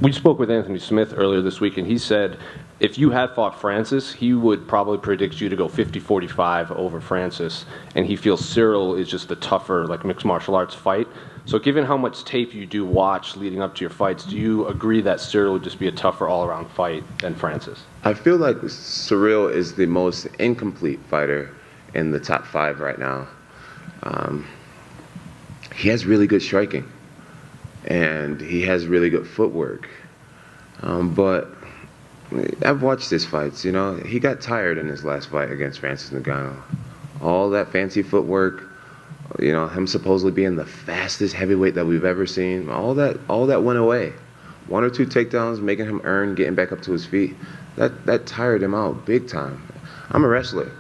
We spoke with Anthony Smith earlier this week, and he said if you had fought Francis, he would probably predict you to go 50-45 over Francis, and he feels Ciryl is just a tougher, like, mixed martial arts fight. So given how much tape you do watch leading up to your fights, do you agree that Ciryl would just be a tougher all-around fight than Francis? I feel like Ciryl is the most incomplete fighter in the top 5 right now. He has really good striking, and he has really good footwork. But I've watched his fights, you know. He got tired in his last fight against Francis Ngannou. All that fancy footwork, you know, him supposedly being the fastest heavyweight that we've ever seen, all that went away. 1 or 2 takedowns, making him earn, getting back up to his feet, that tired him out big time. I'm a wrestler,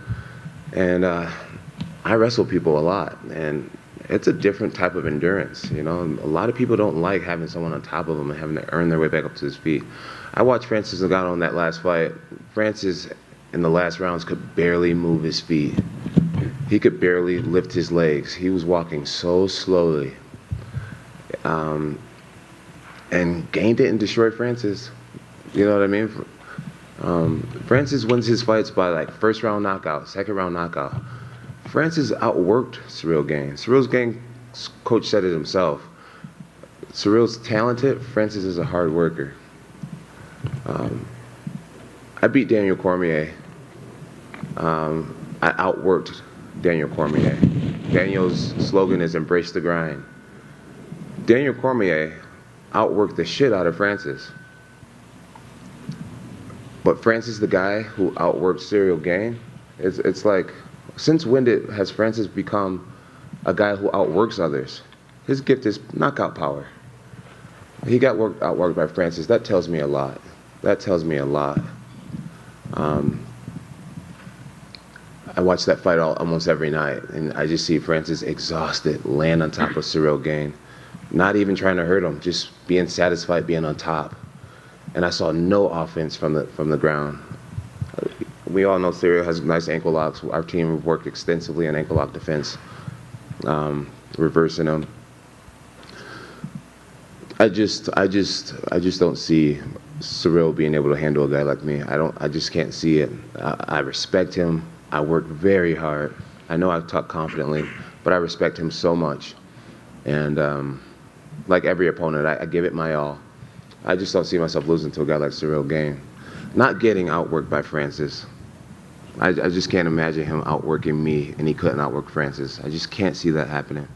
and I wrestle people a lot, and it's a different type of endurance, you know. A lot of people don't like having someone on top of them and having to earn their way back up to his feet. I watched Francis Ngannou in that last fight. Francis, in the last rounds, could barely move his feet. He could barely lift his legs. He was walking so slowly. And Gane didn't destroy Francis. You know what I mean? Francis wins his fights by, like, first round knockout, second round knockout. Francis outworked Ciryl Gane. Ciryl Gane's coach said it himself. Ciryl's talented, Francis is a hard worker. I beat Daniel Cormier. I outworked Daniel Cormier. Daniel's slogan is "Embrace the grind." Daniel Cormier outworked the shit out of Francis. But Francis, the guy who outworked Ciryl Gane, it's like, since when has Francis become a guy who outworks others? His gift is knockout power. He got outworked by Francis. That tells me a lot. That tells me a lot. I watch that fight almost every night, and I just see Francis exhausted, land on top of Ciryl Gane, not even trying to hurt him, just being satisfied being on top. And I saw no offense from the ground. We all know Ciryl has nice ankle locks. Our team worked extensively on ankle lock defense, reversing them. I just don't see Ciryl being able to handle a guy like me. I just can't see it. I respect him. I work very hard. I know I talk confidently, but I respect him so much. And like every opponent, I give it my all. I just don't see myself losing to a guy like Ciryl Gane. Not getting outworked by Francis. I just can't imagine him outworking me and he couldn't outwork Francis. I just can't see that happening.